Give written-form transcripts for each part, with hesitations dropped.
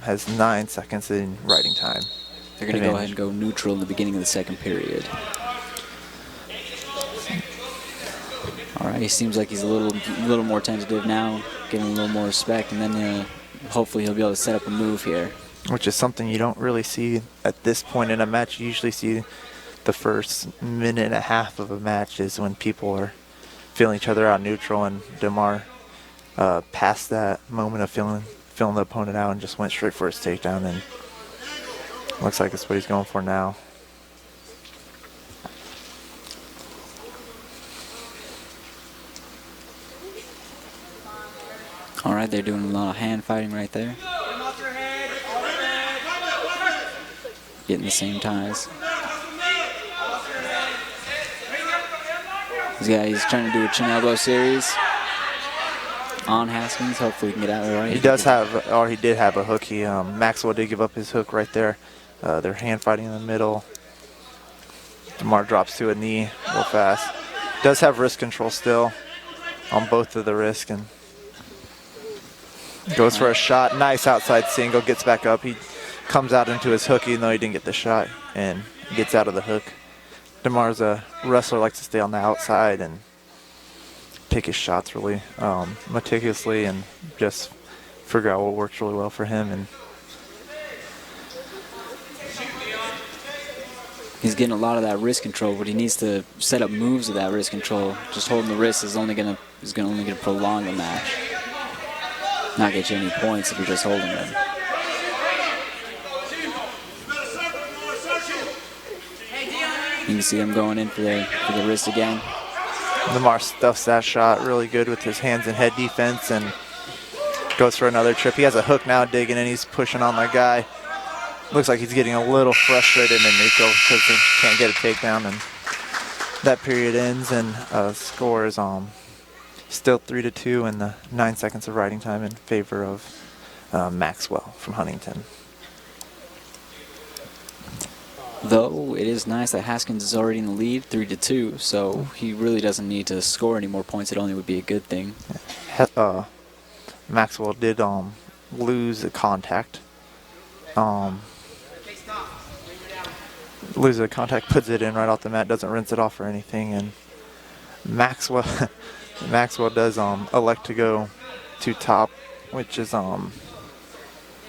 has 9 seconds in riding time. They're going to go ahead and go neutral in the beginning of the second period. All right, he seems like he's a little more tentative now, getting a little more respect, and then hopefully he'll be able to set up a move here. Which is something you don't really see at this point in a match. You usually see the first minute and a half of a match is when people are feeling each other out neutral, and DeMar passed that moment of feeling the opponent out and just went straight for his takedown, and looks like that's what he's going for now. All right, they're doing a lot of hand fighting right there. Getting the same ties. This guy, he's trying to do a chin elbow series on Haskins. Hopefully he can get out of it right. He does have, or he did have a hook. Maxwell did give up his hook right there. They're hand fighting in the middle. DeMar drops to a knee real fast. Does have wrist control still on both of the wrists, and goes for a shot. Nice outside single. Gets back up. He comes out into his hook even though he didn't get the shot, and gets out of the hook. DeMar's a wrestler, likes to stay on the outside and pick his shots really meticulously and just figure out what works really well for him. And he's getting a lot of that wrist control, but he needs to set up moves with that wrist control. Just holding the wrist is only gonna prolong the match. Not get you any points if you're just holding them. You can see him going in for the wrist again. DeMar stuffs that shot really good with his hands and head defense and goes for another trip. He has a hook now digging in. He's pushing on that guy. Looks like he's getting a little frustrated in neutral because he can't get a takedown, and that period ends, and score is still 3-2 in the 9 seconds of riding time in favor of Maxwell from Huntingdon. Though it is nice that Haskins is already in the lead, 3-2, so he really doesn't need to score any more points. It only would be a good thing. Maxwell did lose a contact. Loses a contact, puts it in right off the mat, doesn't rinse it off or anything, and Maxwell does elect to go to top, which is an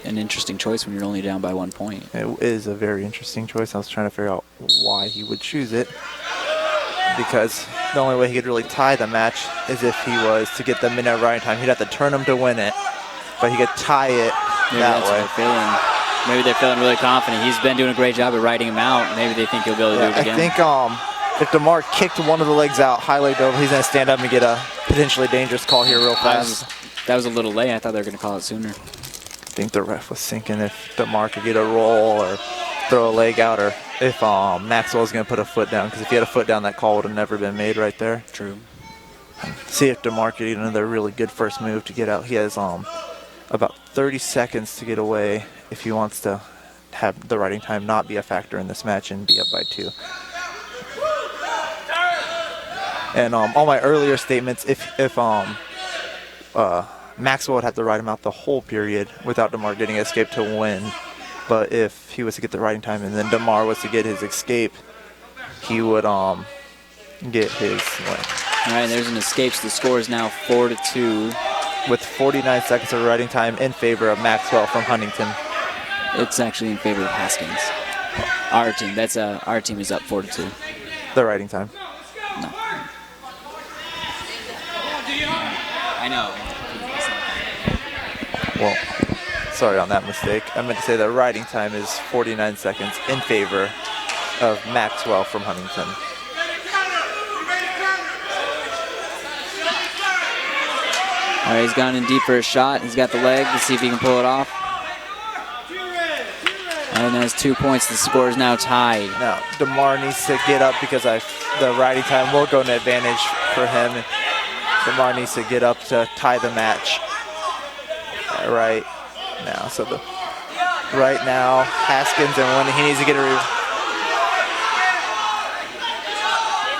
interesting choice when you're only down by 1 point. It is a very interesting choice. I was trying to figure out why he would choose it, because the only way he could really tie the match is if he was to get the minute riding time. He'd have to turn him to win it, but he could tie it that way. Maybe they're feeling really confident. He's been doing a great job at riding him out. Maybe they think he'll be able to do it again. I think if DeMar kicked one of the legs out, high leg over, he's going to stand up and get a potentially dangerous call here real fast. That was a little late. I thought they were going to call it sooner. I think the ref was thinking if DeMar could get a roll or throw a leg out, or if Maxwell's going to put a foot down, because if he had a foot down, that call would have never been made right there. True. See if DeMar could get another really good first move to get out. He has about 30 seconds to get away if he wants to have the riding time not be a factor in this match and be up by 2. And all my earlier statements, if Maxwell would have to ride him out the whole period without DeMar getting escape to win, but if he was to get the riding time and then DeMar was to get his escape, he would get his win. All right, there's an escape, so the score is now 4-2. With 49 seconds of riding time in favor of Maxwell from Huntingdon. It's actually in favor of Haskins. Our team. Our team is up 4-2. The riding time. No. I know. Well, sorry on that mistake. I meant to say the riding time is 49 seconds in favor of Maxwell from Huntingdon. All right, he's gone in deep for a shot. He's got the leg. Let's see if he can pull it off. And that's 2 points. The score is now tied. Now, DeMar needs to get up because the riding time will go an advantage for him. DeMar needs to get up to tie the match right now. So right now, Haskins and when he needs to get a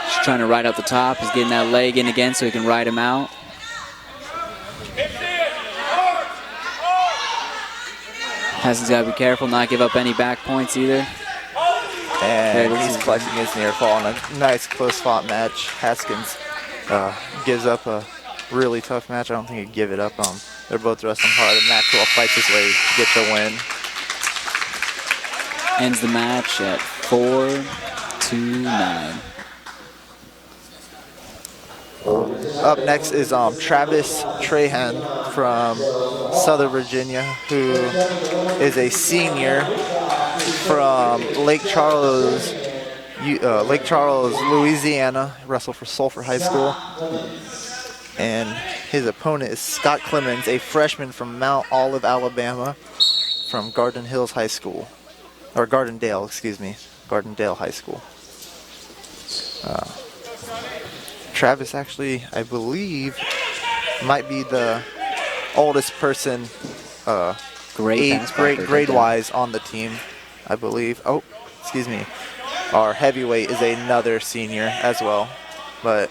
Just trying to ride out the top. He's getting that leg in again so he can ride him out. Haskins got to be careful, not give up any back points either. And he's collecting his near fall in a nice close-fought match. Haskins gives up a really tough match. I don't think he'd give it up. They're both wrestling hard, and Maxwell fights his way to get the win. Ends the match at 4-9. Up next is Travis Trahan from Southern Virginia, who is a senior from Lake Charles, Louisiana. Wrestled for Sulphur High School. And his opponent is Scott Clemens, a freshman from Mount Olive, Alabama, from Garden Hills High School. Or Gardendale, excuse me. Gardendale High School. Travis actually, I believe, might be the oldest person grade-wise on the team, I believe. Oh, excuse me. Our heavyweight is another senior as well. But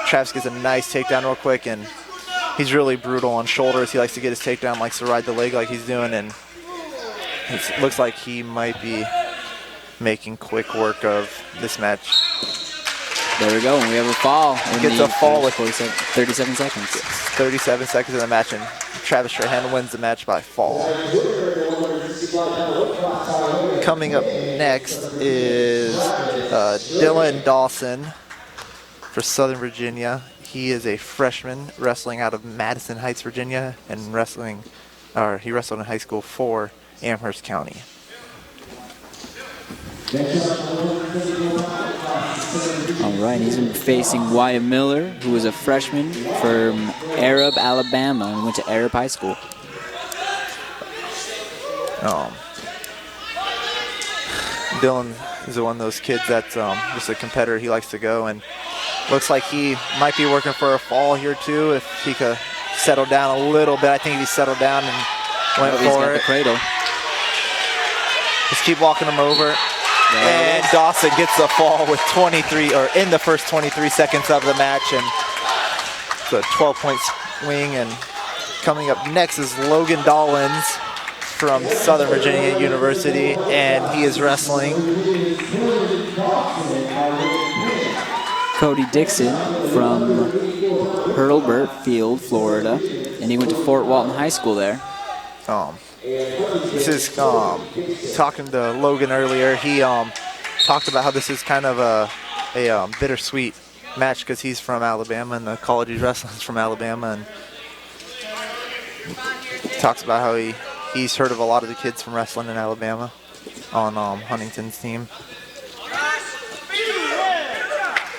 Travis gets a nice takedown real quick, and he's really brutal on shoulders. He likes to get his takedown, likes to ride the leg like he's doing, and it looks like he might be making quick work of this match. There we go, and we have a fall. Gets a fall with 37 seconds. 37 seconds in the match, and Travis Trahan wins the match by fall. Coming up next is Dylan Dawson for Southern Virginia. He is a freshman wrestling out of Madison Heights, Virginia, and he wrestled in high school for Amherst County. All right, he's been facing Wyatt Miller, who is a freshman from Arab, Alabama, and went to Arab High School. Dylan is one of those kids that's just a competitor. He likes to go, and looks like he might be working for a fall here too. If he could settle down a little bit, I think if he settled down and went for it. The cradle. Just keep walking him over. And Dawson gets the fall with 23, or in the first 23 seconds of the match, and it's a 12-point swing. And coming up next is Logan Dollins from Southern Virginia University, and he is wrestling Cody Dixon from Hurlburt Field, Florida, and he went to Fort Walton High School there. This is talking to Logan earlier. He talked about how this is kind of a bittersweet match because he's from Alabama and the college he's wrestling is from Alabama, and he talks about how he's heard of a lot of the kids from wrestling in Alabama on Huntington's team.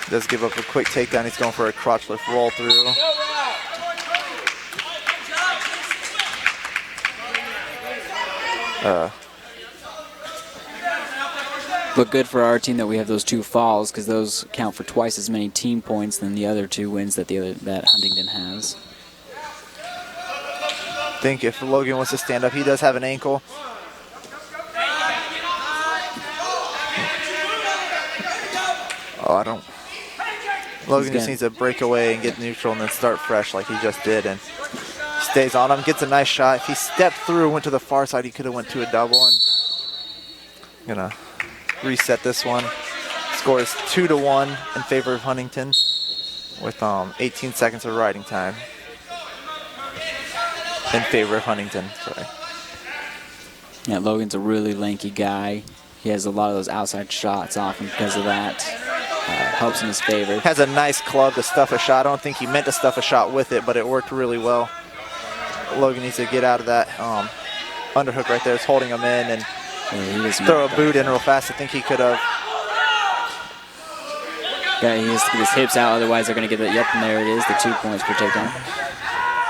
Does give up a quick takedown. He's going for a crotch lift roll through. Look good for our team that we have those two falls, because those count for twice as many team points than the other two wins that Huntingdon has. I think if Logan wants to stand up, he does have an ankle. Logan just needs to break away and get neutral and then start fresh like he just did, and stays on him, gets a nice shot. If he stepped through, went to the far side, he could have went to a double, and gonna reset this one. Score is 2-1 in favor of Huntington with 18 seconds of riding time. In favor of Huntington, sorry. Yeah, Logan's a really lanky guy. He has a lot of those outside shots off him because of that. Helps in his favor. Has a nice club to stuff a shot. I don't think he meant to stuff a shot with it, but it worked really well. Logan needs to get out of that underhook right there. It's holding him in, and throw a boot in real fast. I think he could have. Yeah, he has to get his hips out, otherwise they're going to get it. Yep, and there it is, the 2 points per takedown.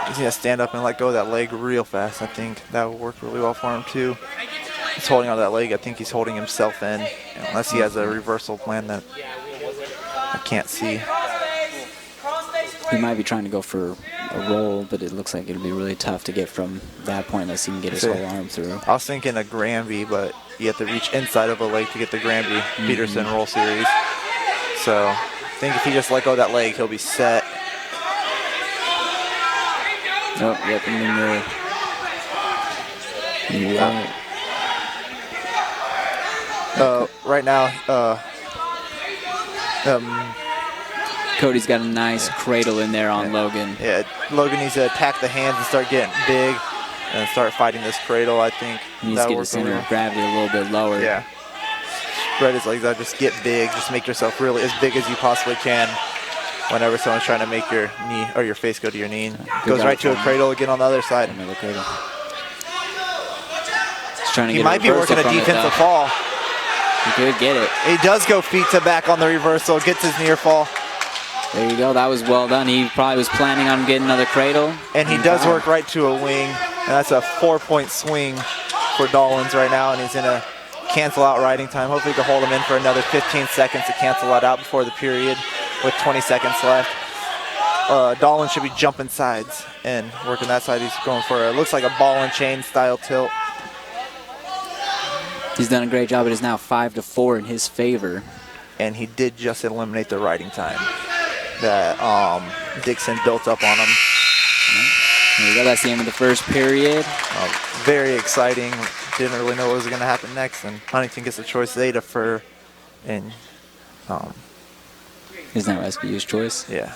He's going to stand up and let go of that leg real fast. I think that will work really well for him, too. He's holding on to that leg. I think he's holding himself in, unless he has a reversal plan that I can't see. He might be trying to go for a roll, but it looks like it'll be really tough to get from that point unless he can get his whole arm through. I was thinking a Granby, but you have to reach inside of a leg to get the Granby Peterson roll series. So I think if he just let go of that leg, he'll be set. Oh, yep, and then Right now, Cody's got a nice cradle in there on Logan. yeah, Logan needs to attack the hands and start getting big and start fighting this cradle, I think. He needs to get his center of gravity a little bit lower. Yeah. Spread his legs out, just get big, just make yourself really as big as you possibly can whenever someone's trying to make your knee or your face go to your knee. Goes right to a cradle again on the other side. Another cradle. He's trying to He get might be working a defensive fall. He could get it. He does go feet to back on the reversal, gets his near fall. There you go. That was well done. He probably was planning on getting another cradle. And he does work right to a wing. And that's a 4-point swing for Dollins right now. And he's in a cancel out riding time. Hopefully he can hold him in for another 15 seconds to cancel that out before the period with 20 seconds left. Dollins should be jumping sides and working that side. He's going for a, looks like a ball and chain style tilt. He's done a great job. It is now 5-4 in his favor. And he did just eliminate the riding time that Dixon built up on him. There you go. That's the end of the first period. Very exciting. Didn't really know what was going to happen next. And Huntingdon gets a choice. They defer. And is now SBU's choice. Yeah.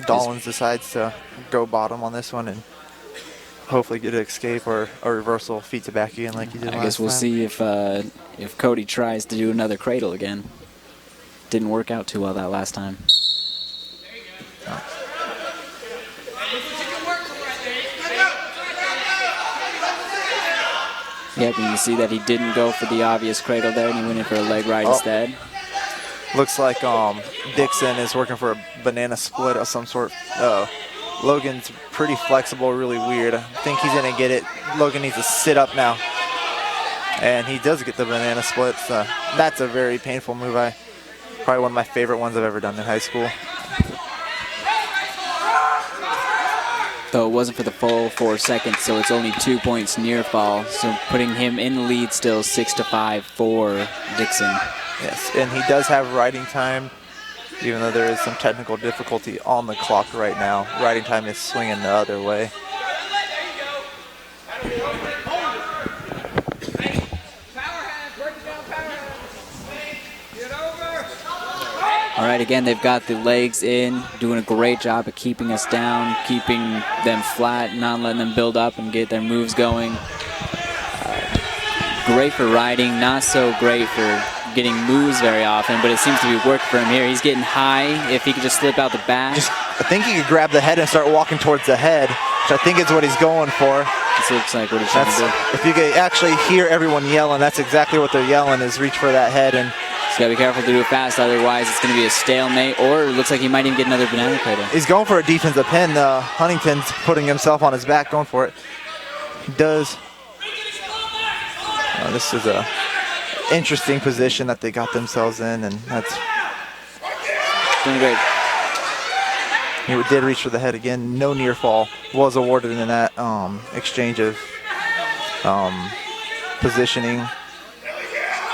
Dollins decides to go bottom on this one and hopefully get an escape or a reversal feet to back again like he did last time. I guess we'll see if Cody tries to do another cradle again. Didn't work out too well that last time. Yep, and you see that he didn't go for the obvious cradle there, and he went in for a leg ride instead. Looks like Dixon is working for a banana split of some sort. Logan's pretty flexible, really weird. I think he's going to get it. Logan needs to sit up now. And he does get the banana split. So that's a very painful move. Probably one of my favorite ones I've ever done in high school. Though it wasn't for the full 4 seconds, so it's only 2 points near fall. So putting him in the lead still 6-5 for Dixon. Yes, and he does have riding time, even though there is some technical difficulty on the clock right now. Riding time is swinging the other way. All right, again, they've got the legs in, doing a great job of keeping us down, keeping them flat, not letting them build up and get their moves going. Great for riding, not so great for getting moves very often, but it seems to be working for him here. He's getting high. If he could just slip out the back. I think he could grab the head and start walking towards the head, which I think is what he's going for. This looks like what he's trying to do. If you could actually hear everyone yelling, that's exactly what they're yelling, is reach for that head. And he's got to be careful to do it fast, otherwise it's going to be a stalemate, or it looks like he might even get another banana cradle. He's going for a defensive pin. Huntington's putting himself on his back, going for it. He does. This is a interesting position that they got themselves in, and that's doing great. He did reach for the head again. No near fall was awarded in that exchange of positioning.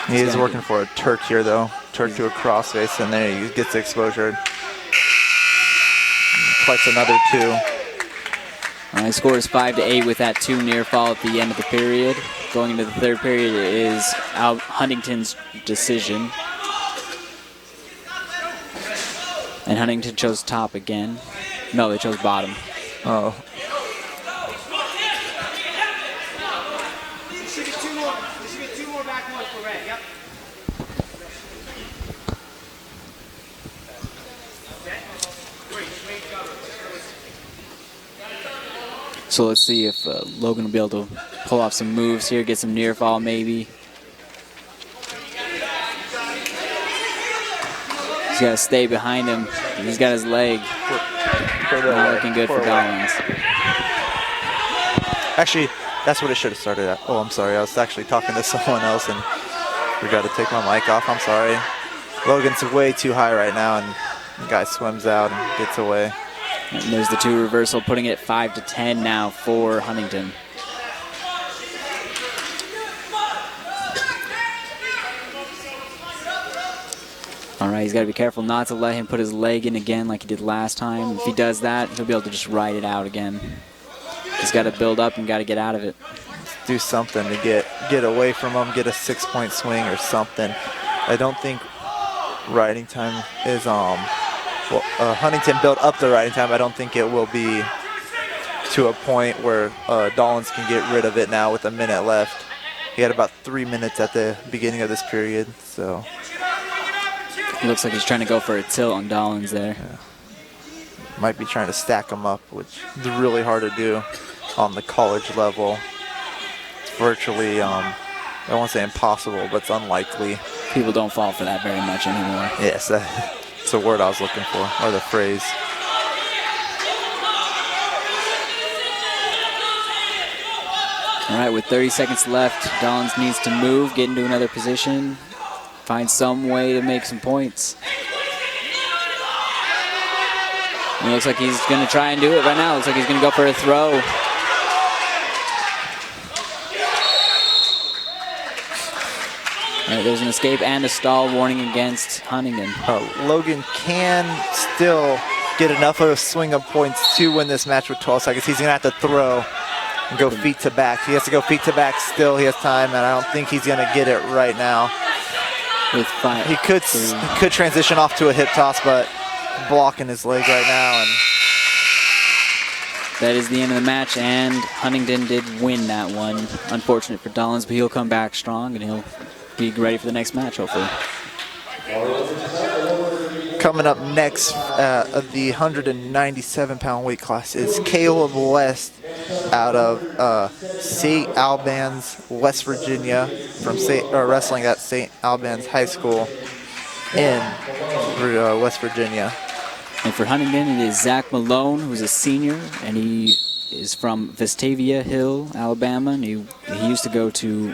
He is working for a Turk here, though. Turk to a crossface, and there he gets the exposure. Collects another 2. All right, score is 5-8 with that 2 near fall at the end of the period. Going into the third period is Huntington's decision. And Huntingdon chose top again. No, they chose bottom. Oh. So let's see if Logan will be able to pull off some moves here, get some near fall maybe. He's got to stay behind him. He's got his leg. Not looking good for Dollins. Actually, that's what it should have started at. Oh, I'm sorry. I was actually talking to someone else and forgot to take my mic off. I'm sorry. Logan's way too high right now, and the guy swims out and gets away. And there's the 2 reversal, putting it 5-10 now for Huntingdon. All right, he's got to be careful not to let him put his leg in again like he did last time. If he does that, he'll be able to just ride it out again. He's got to build up and got to get out of it. do something to get away from him, get a 6-point swing or something. I don't think riding time is Huntingdon built up the riding time. I don't think it will be to a point where Dollins can get rid of it now with a minute left. He had about 3 minutes at the beginning of this period, so. It looks like he's trying to go for a tilt on Dollins there. Yeah. Might be trying to stack them up, which is really hard to do on the college level. It's virtually, I won't say impossible, but it's unlikely. People don't fall for that very much anymore. Yes, that's the word I was looking for, or the phrase. All right, with 30 seconds left, Dollins needs to move, get into another position, find some way to make some points. And it looks like he's going to try and do it right now. Looks like he's going to go for a throw. All right, there's an escape and a stall warning against Huntingdon. Logan can still get enough of a swing of points to win this match with 12 seconds. He's going to have to throw and go feet to back. He has to go feet to back still. He has time, and I don't think he's going to get it right now. With 5. He could transition off to a hip toss, but blocking his leg right now. And that is the end of the match, and Huntingdon did win that one. Unfortunate for Dollins, but he'll come back strong, and he'll be ready for the next match, hopefully. Coming up next of the 197-pound weight class is Caleb West out of St. Albans, West Virginia, from wrestling at St. Albans High School in West Virginia. And for Huntingdon, it is Zach Malone, who's a senior, and he is from Vestavia Hill, Alabama. And he used to go to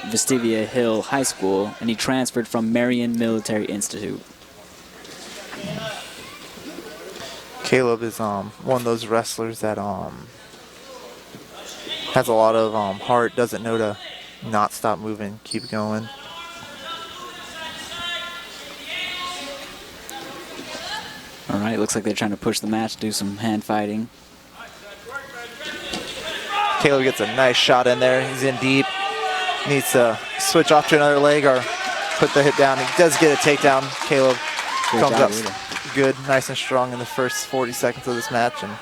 Vestavia Hill High School, and he transferred from Marion Military Institute. Caleb is one of those wrestlers that has a lot of heart, doesn't know to not stop moving, keep going. All right, looks like they're trying to push the match, do some hand fighting. Caleb gets a nice shot in there. He's in deep. Needs to switch off to another leg or put the hip down. He does get a takedown. Caleb comes up good, nice and strong in the first 40 seconds of this match. And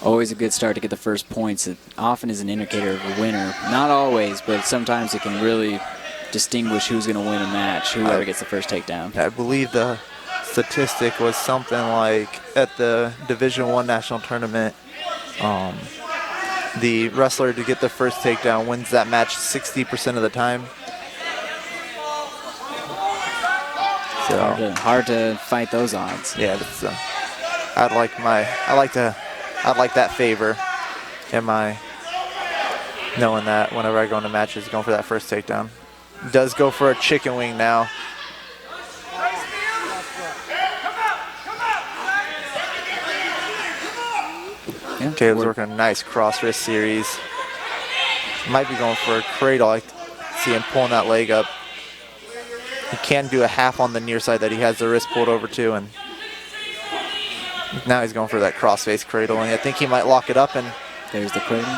always a good start to get the first points. It often is an indicator of a winner. Not always, but sometimes it can really distinguish who's going to win a match, whoever gets the first takedown. I believe the statistic was something like at the Division I national tournament, the wrestler to get the first takedown wins that match 60% of the time. So hard to fight those odds. Yeah, that's, I'd like that favor. Am I knowing that whenever I go into matches, going for that first takedown? Does go for a chicken wing now. Yeah, Caleb's working a nice cross wrist series. Might be going for a cradle. I see him pulling that leg up. He can do a half on the near side that he has the wrist pulled over to, and now he's going for that cross-face cradle, and I think he might lock it up, and there's the cradle.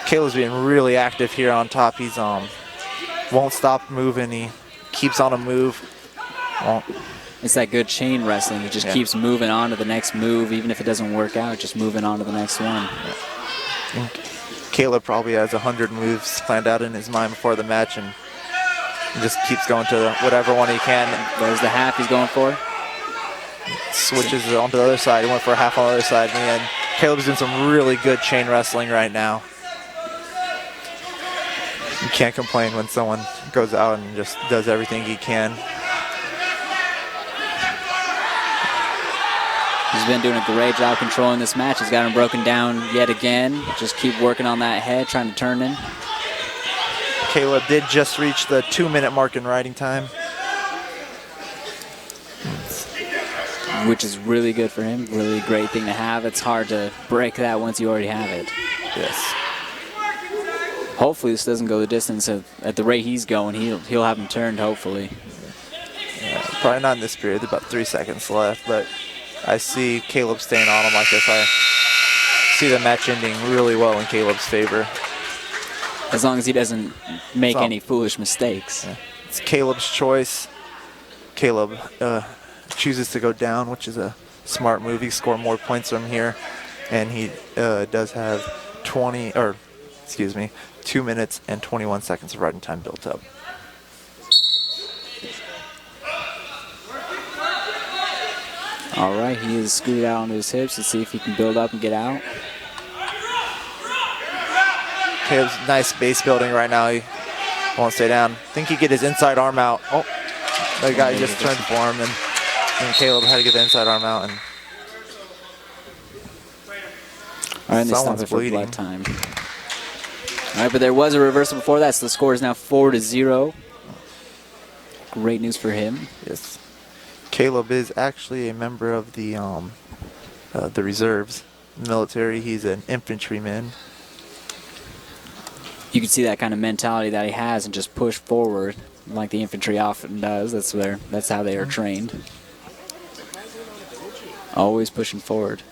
Caleb's being really active here on top. He's won't stop moving. He keeps on a move. It's that good chain wrestling. He just keeps moving on to the next move, even if it doesn't work out, just moving on to the next one. Caleb probably has 100 moves planned out in his mind before the match, and just keeps going to whatever one he can. There's the half he's going for. Switches it onto the other side. He went for a half on the other side. And Caleb's doing some really good chain wrestling right now. You can't complain when someone goes out and just does everything he can. He's been doing a great job controlling this match. He's got him broken down yet again. Just keep working on that head, trying to turn in. Caleb did just reach the 2-minute mark in riding time, which is really good for him. Really great thing to have. It's hard to break that once you already have it. Yes. Hopefully this doesn't go the distance. At the rate he's going, he'll have him turned, hopefully. Yeah, probably not in this period. There's about 3 seconds left, but I see Caleb staying on him like this. I see the match ending really well in Caleb's favor. As long as he doesn't make any foolish mistakes. Yeah. It's Caleb's choice. Caleb chooses to go down, which is a smart move. He can score more points from here, and he does have 2 minutes and 21 seconds of riding time built up. All right, he is scooted out onto his hips. Let's see if he can build up and get out. Caleb's nice base building right now. He won't stay down. I think he get his inside arm out. Oh, the guy just turned for him, and Caleb had to get the inside arm out. And all right, and they stop it for blood time. All right, but there was a reversal before that, so the score is now 4-0. Great news for him. Yes. Caleb is actually a member of the reserves military. He's an infantryman. You can see that kind of mentality that he has and just push forward like the infantry often does. That's how they are trained. Always pushing forward.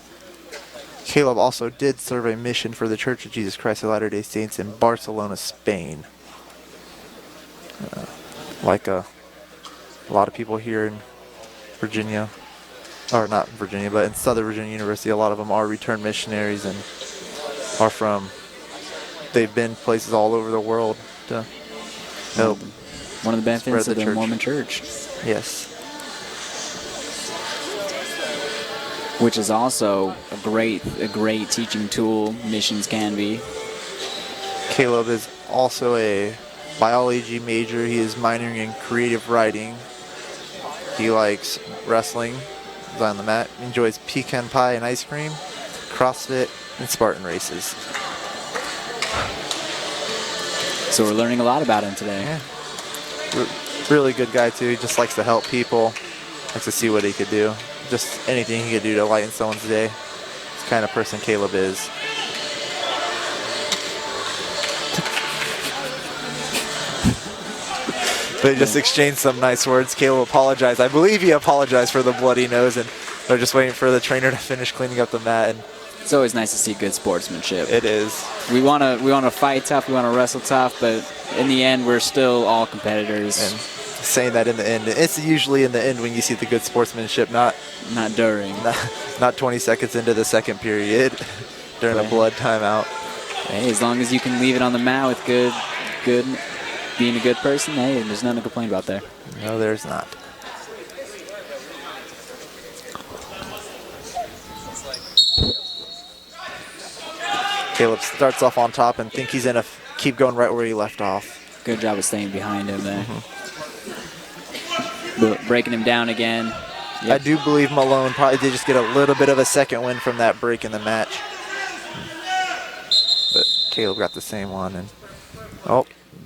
Caleb also did serve a mission for the Church of Jesus Christ of Latter-day Saints in Barcelona, Spain. Like a lot of people here in Virginia, or not Virginia, but in Southern Virginia University, a lot of them are returned missionaries and are from, they've been places all over the world to help. One of the benefits of the Mormon Church. Yes. Which is also a great teaching tool. Missions can be. Caleb is also a biology major. He is minoring in creative writing. He likes wrestling, is on the mat, enjoys pecan pie and ice cream, CrossFit, and Spartan races. So we're learning a lot about him today. Yeah. Really good guy too. He just likes to help people, likes to see what he could do. Just anything he could do to lighten someone's day. It's the kind of person Caleb is. They just exchanged some nice words. Caleb apologized. I believe he apologized for the bloody nose, and they're just waiting for the trainer to finish cleaning up the mat. And it's always nice to see good sportsmanship. It is. We want to fight tough. We want to wrestle tough, but in the end, we're still all competitors. And saying that in the end, it's usually in the end when you see the good sportsmanship, not during, not 20 seconds into the second period during a blood timeout. Hey, as long as you can leave it on the mat with good. Being a good person, hey, there's nothing to complain about there. No, there's not. Caleb starts off on top and think he's going to keep going right where he left off. Good job of staying behind him there. Breaking him down again. Yep. I do believe Malone probably did just get a little bit of a second win from that break in the match. But Caleb got the same one. And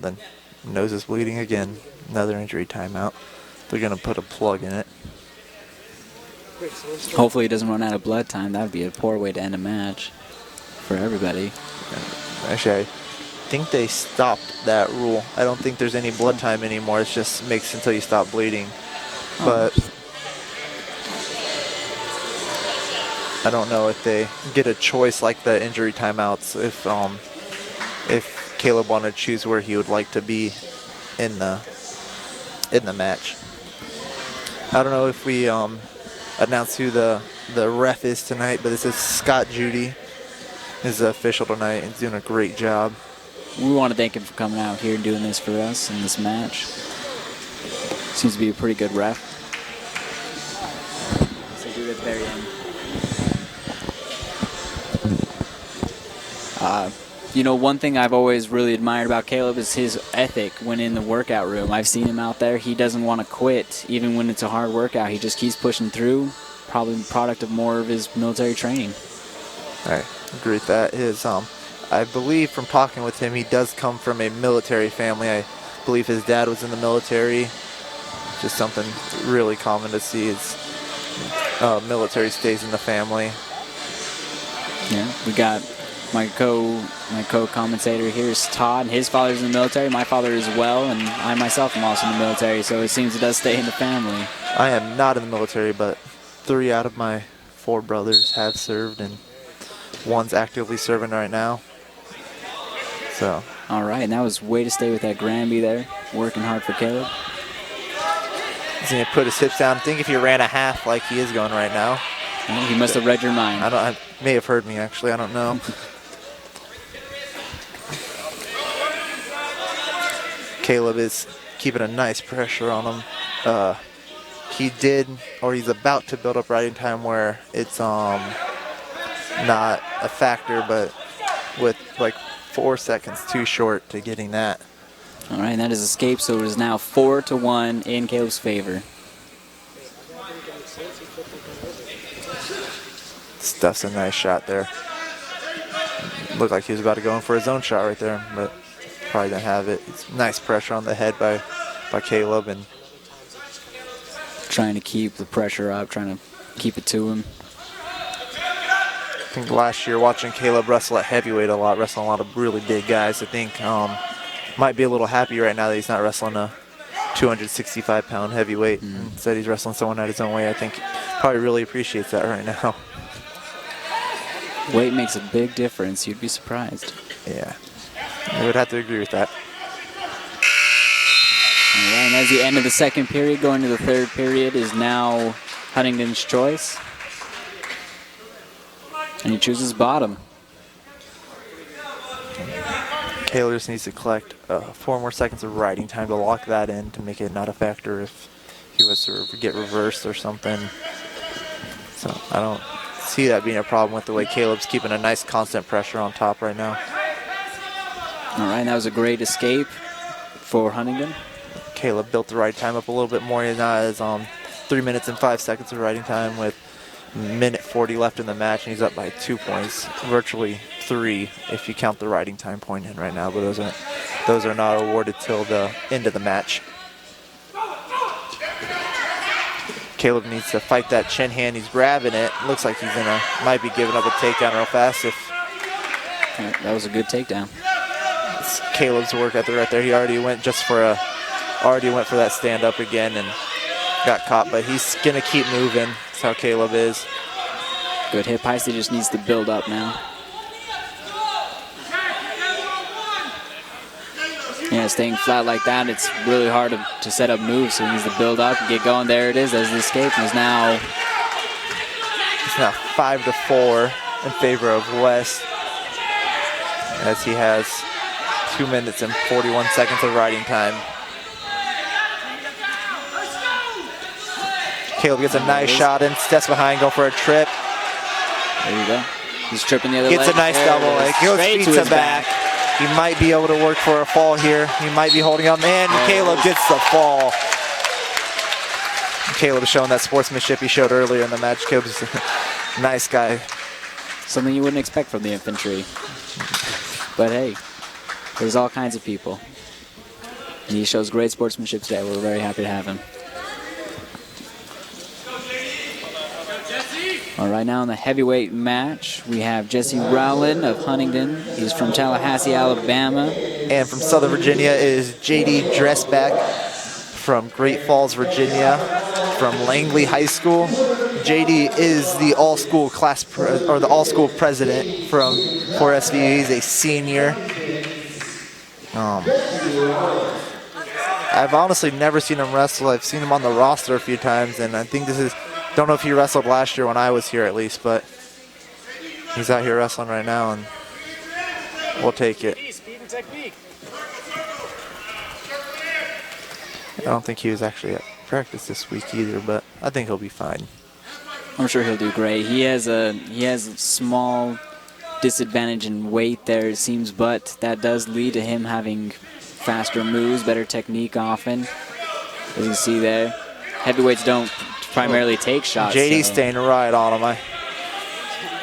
then nose is bleeding again. Another injury timeout. They're going to put a plug in it. Hopefully he doesn't run out of blood time. That would be a poor way to end a match for everybody. Actually, I think they stopped that rule. I don't think there's any blood time anymore. It just makes until you stop bleeding. But I don't know if they get a choice like the injury timeouts. If Caleb wanted to choose where he would like to be in the match. I don't know if we announce who the ref is tonight, but this is Scott Judy. Is the official tonight and doing a great job. We want to thank him for coming out here and doing this for us in this match. Seems to be a pretty good ref. So do it at the very end. One thing I've always really admired about Caleb is his ethic when in the workout room. I've seen him out there. He doesn't want to quit, even when it's a hard workout. He just keeps pushing through, probably the product of more of his military training. I agree with that. I believe from talking with him, he does come from a military family. I believe his dad was in the military. Just something really common to see is military stays in the family. Yeah, we got my co-commentator here is Todd. His father's in the military. My father as well, and I myself am also in the military, so it seems it does stay in the family. I am not in the military, but 3 out of my 4 brothers have served, and One's actively serving right now. So. All right, and that was way to stay with that Granby there. Working hard for Caleb. He's going to put his hips down. I think if he ran a half like he is going right now. Well, he must have read your mind. I may have heard me, actually. I don't know. Caleb is keeping a nice pressure on him. He's about to build up riding time where it's not a factor, but with like 4 seconds too short to getting that. All right, and that is escape, so it is now 4-1 in Caleb's favor. Stuff's a nice shot there. Looked like he was about to go in for his own shot right there, but probably didn't have it. It's nice pressure on the head by Caleb, and trying to keep the pressure up, trying to keep it to him. I think last year watching Caleb wrestle at heavyweight a lot, wrestling a lot of really big guys, I think might be a little happy right now that he's not wrestling a 265-pound heavyweight. Instead he's wrestling someone at his own weight. I think probably really appreciates that right now. Weight makes a big difference. You'd be surprised. Yeah, I would have to agree with that. All right, and as the end of the second period, going to the third period is now Huntingdon's choice. And he chooses bottom. Caleb just needs to collect 4 more seconds of riding time to lock that in to make it not a factor if he was to get reversed or something. So I don't see that being a problem with the way Caleb's keeping a nice constant pressure on top right now. All right, that was a great escape for Huntingdon. Caleb built the ride time up a little bit more. He now has 3 minutes and 5 seconds of riding time with minute 40 left in the match, and he's up by 2 points, virtually 3 if you count the riding time point in right now, but those are not awarded till the end of the match. Caleb needs to fight that chin hand. He's grabbing it. Looks like he's might be giving up a takedown real fast. That was a good takedown. It's Caleb's work ethic right there. He already went for that stand up again and got caught, but he's gonna keep moving. That's how Caleb is. Good hip. Heisty just needs to build up now. Yeah, staying flat like that, it's really hard to set up moves, so he needs to build up and get going. There it is. There's the escape. And it's now 5-4 in favor of West, as he has 2 minutes and 41 seconds of riding time. Caleb gets a nice shot in, steps behind, go for a trip. There you go. He's tripping the other leg. Gets a nice double leg. Goes beats him back. He might be able to work for a fall here. He might be holding on. And Caleb gets the fall. Caleb showing that sportsmanship he showed earlier in the match. Caleb's a nice guy. Something you wouldn't expect from the infantry. But hey, there's all kinds of people. And he shows great sportsmanship today. We're very happy to have him. All right, now in the heavyweight match, we have Jesse Rowland of Huntingdon. He's from Tallahassee, Alabama. And from Southern Virginia is J.D. Dressback from Great Falls, Virginia, from Langley High School. J.D. is the all-school the all-school president for SVU. He's a senior. I've honestly never seen him wrestle. I've seen him on the roster a few times, and I think don't know if he wrestled last year when I was here at least, but he's out here wrestling right now, and we'll take it. I don't think he was actually at practice this week either, but I think he'll be fine. I'm sure he'll do great. He has a small disadvantage in weight there, it seems, but that does lead to him having faster moves, better technique often. As you can see there, heavyweights don't primarily take shots. JD's staying right on him.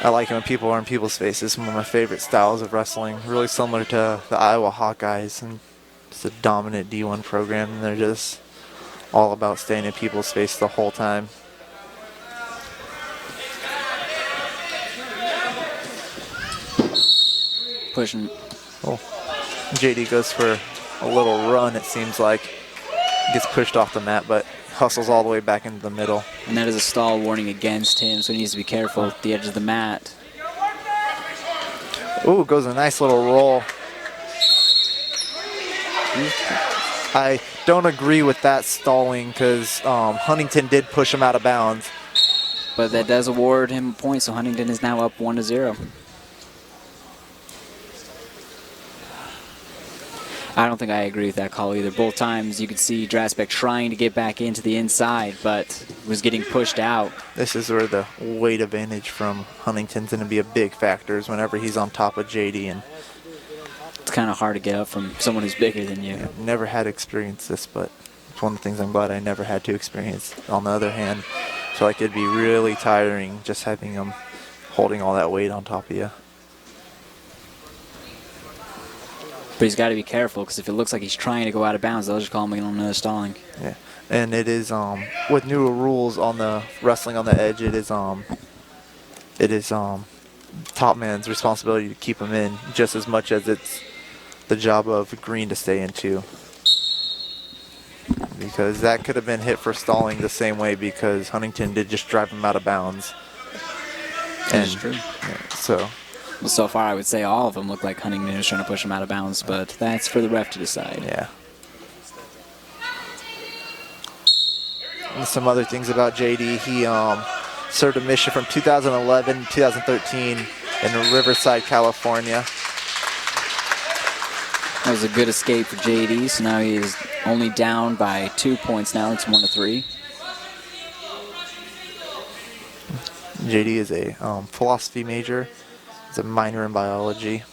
I like it when people are in people's faces. One of my favorite styles of wrestling. Really similar to the Iowa Hawkeyes, and it's a dominant D1 program, and they're just all about staying in people's face the whole time. Pushing. Oh, JD goes for a little run, it seems like. Gets pushed off the mat, but hustles all the way back into the middle. And that is a stall warning against him, so he needs to be careful at the edge of the mat. Ooh, goes a nice little roll. I don't agree with that stalling because Huntingdon did push him out of bounds. But that does award him a point, so Huntingdon is now up 1-0. I don't think I agree with that call either. Both times you could see Draspek trying to get back into the inside, but was getting pushed out. This is where the weight advantage from Huntington's going to be a big factor, is whenever he's on top of JD. And it's kind of hard to get up from someone who's bigger than you. I've never had to experience this, but it's one of the things I'm glad I never had to experience. On the other hand, I feel like it'd be really tiring just having him holding all that weight on top of you. But he's got to be careful, because if it looks like he's trying to go out of bounds, they'll just call him another stalling. Yeah, and it is with newer rules on the wrestling on the edge, it is top man's responsibility to keep him in just as much as it's the job of green to stay in too. Because that could have been hit for stalling the same way, because Huntingdon did just drive him out of bounds. That's true. Yeah, so. Well, so far, I would say all of them look like Huntingdon is trying to push him out of bounds, but that's for the ref to decide. Yeah. And some other things about JD. He served a mission from 2011 to 2013 in Riverside, California. That was a good escape for JD, so now he is only down by 2 points now. It's 1-3. JD is a philosophy major. He's a minor in biology.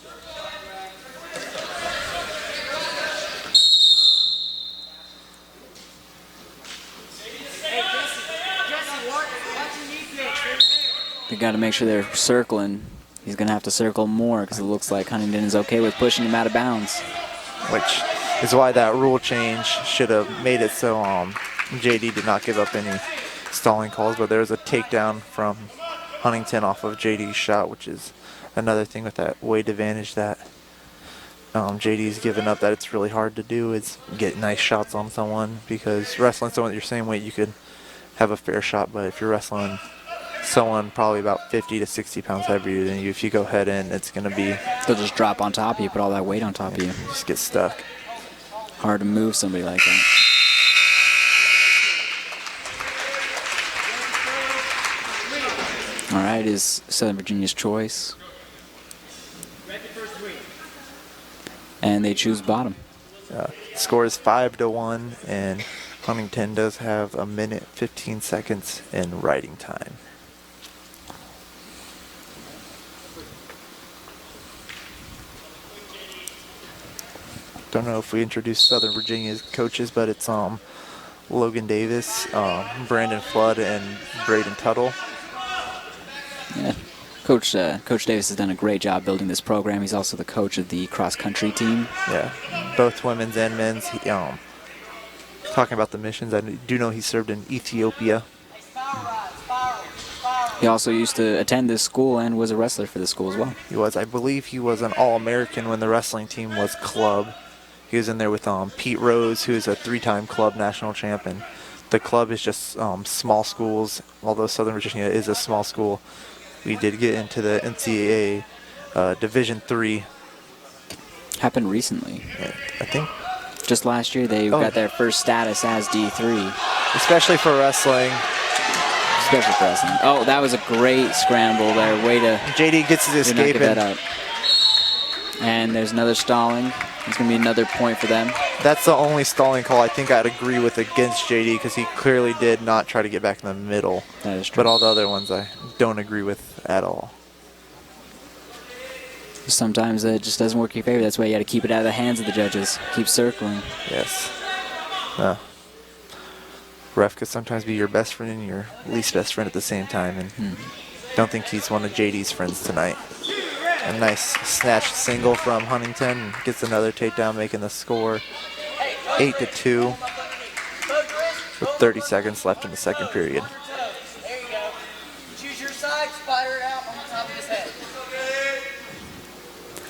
They got to make sure they're circling. He's going to have to circle more, because it looks like Huntingdon is okay with pushing him out of bounds. Which is why that rule change should have made it so JD did not give up any stalling calls, but there was a takedown from Huntingdon off of JD's shot, which is another thing with that weight advantage that JD's given up, that it's really hard to do, is get nice shots on someone, because wrestling someone your same weight, you could have a fair shot, but if you're wrestling someone probably about 50 to 60 pounds heavier than you, if you go head in, it's going to be... They'll just drop on top of you, put all that weight on top of you. Just get stuck. Hard to move somebody like that. All right, is Southern Virginia's choice. And they choose bottom. Score is 5-1, and Huntingdon does have 1:15 seconds in riding time. Don't know if we introduced Southern Virginia's coaches, but it's Logan Davis, Brandon Flood, and Braden Tuttle. Yeah. Coach Davis has done a great job building this program. He's also the coach of the cross-country team. Yeah, both women's and men's. Talking about the missions, I do know he served in Ethiopia. He also used to attend this school and was a wrestler for the school as well. He was, I believe he was an All-American when the wrestling team was club. He was in there with Pete Rose, who is a 3-time club national champion. The club is just small schools, although Southern Virginia is a small school. We did get into the NCAA Division III. Happened recently. I think. Just last year they got their first status as D3. Especially for wrestling. Especially for wrestling. Oh, that was a great scramble there. Way to... JD gets his escape in. That up. And there's another stalling. It's going to be another point for them. That's the only stalling call I think I'd agree with against JD, because he clearly did not try to get back in the middle. That is true. But all the other ones I don't agree with at all. Sometimes it just doesn't work in your favor. That's why you got to keep it out of the hands of the judges. Keep circling. Yes. Ref could sometimes be your best friend and your least best friend at the same time, and don't think he's one of JD's friends tonight. A nice snatched single from Huntingdon. Gets another takedown, making the score 8-2 with 30 seconds left in the second period. There you go. Choose your side, spider it out on the top of his head.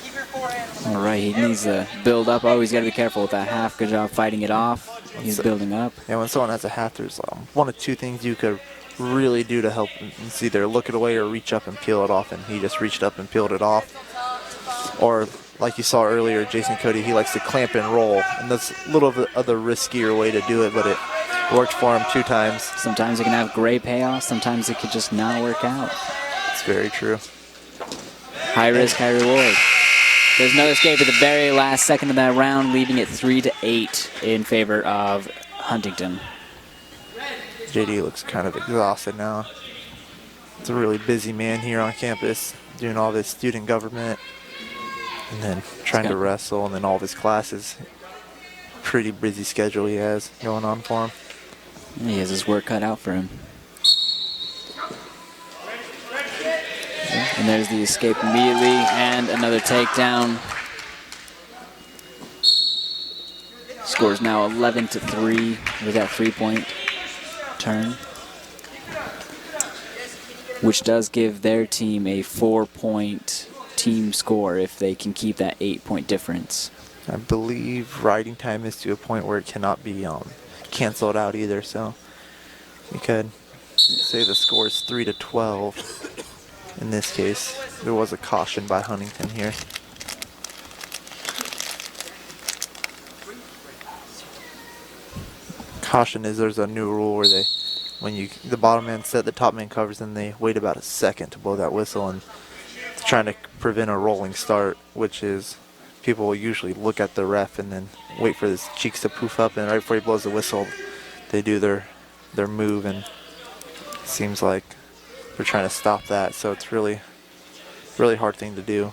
Keep your forehand. All right, he needs to build up. Oh, he's got to be careful with that half. Good job fighting it off. He's building up. Yeah, when someone has a half, there's one of two things you could really do to help. It's either look it away or reach up and peel it off, and he just reached up and peeled it off. Or like you saw earlier, Jason Cody, he likes to clamp and roll. And that's a little bit of the riskier way to do it, but it worked for him 2 times. Sometimes it can have great payoffs. Sometimes it could just not work out. It's very true. High risk, high reward. There's no escape at the very last second of that round, leaving it 3-8 in favor of Huntingdon. JD looks kind of exhausted now. It's a really busy man here on campus, doing all this student government, and then trying to wrestle, and then all of his classes. Pretty busy schedule he has going on for him. He has his work cut out for him. And there's the escape immediately, and another takedown. Score's now 11-3 with that 3-point turn, which does give their team a 4-point team score if they can keep that 8-point difference. I believe riding time is to a point where it cannot be canceled out either, so you could say the score is 3-12. In this case, there was a caution by Huntingdon here. Caution is there's a new rule where the bottom man set, the top man covers, and they wait about a second to blow that whistle, and it's trying to prevent a rolling start, which is people will usually look at the ref and then wait for his cheeks to poof up, and right before he blows the whistle, they do their move, and it seems like they're trying to stop that. So it's really hard thing to do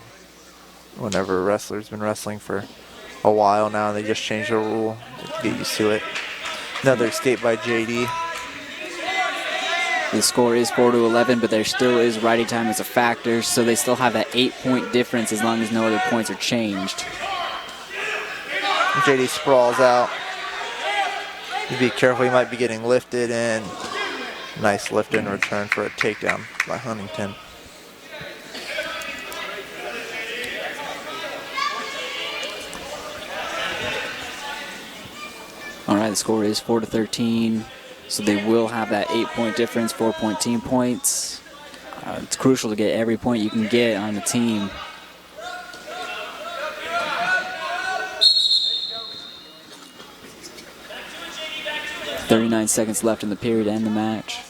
whenever a wrestler's been wrestling for a while now. They just changed the rule to get used to it. Another escape by JD. The score is 4-11, but there still is riding time as a factor, so they still have that 8-point difference as long as no other points are changed. JD sprawls out. You be careful, he might be getting lifted, and nice lift in return for a takedown by Huntingdon. All right, the score is 4-13. So they will have that 8-point difference, 4-point team points. It's crucial to get every point you can get on the team. .39 seconds left in the period to end the match.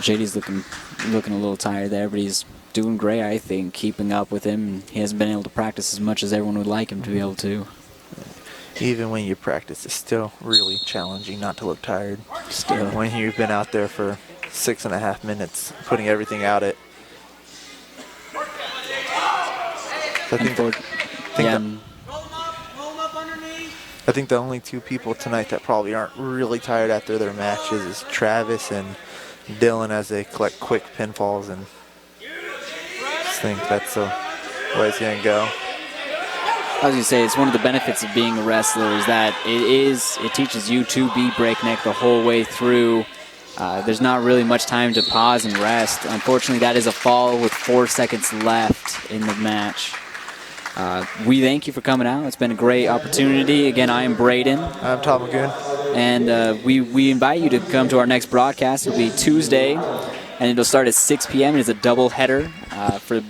JD's looking a little tired there, but he's doing great, I think, keeping up with him. He hasn't been able to practice as much as everyone would like him to be able to. Even when you practice, it's still really challenging not to look tired. Still. When you've been out there for 6.5 minutes, putting everything out it. So I think the only 2 people tonight that probably aren't really tired after their matches is Travis and Dylan, as they collect quick pinfalls, and just think that's the way it's going to go. I was going to say, it's one of the benefits of being a wrestler is that it teaches you to be breakneck the whole way through. There's not really much time to pause and rest. Unfortunately, that is a fall with 4 seconds left in the match. We thank you for coming out. It's been a great opportunity. Again, I am Braden. I'm Tom Magoon. And we invite you to come to our next broadcast. It'll be Tuesday, and it'll start at 6 p.m. It's a double header for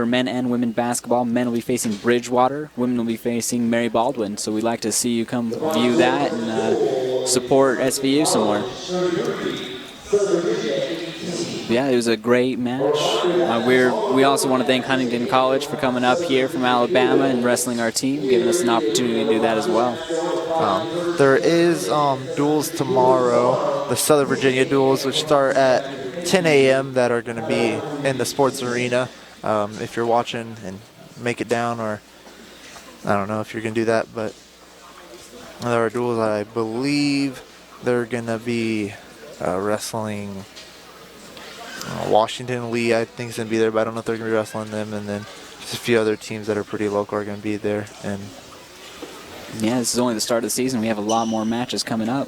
men and women basketball. Men will be facing Bridgewater. Women will be facing Mary Baldwin. So we'd like to see you come view that and support SVU some more. Yeah, it was a great match. We also want to thank Huntingdon College for coming up here from Alabama and wrestling our team, giving us an opportunity to do that as well. There is duels tomorrow, the Southern Virginia duels, which start at 10 a.m. that are going to be in the sports arena. If you're watching and make it down, or I don't know if you're going to do that, but there are duels. I believe they're going to be wrestling Washington Lee, I think, is going to be there, but I don't know if they're going to be wrestling them. And then just a few other teams that are pretty local are going to be there. And yeah, this is only the start of the season. We have a lot more matches coming up.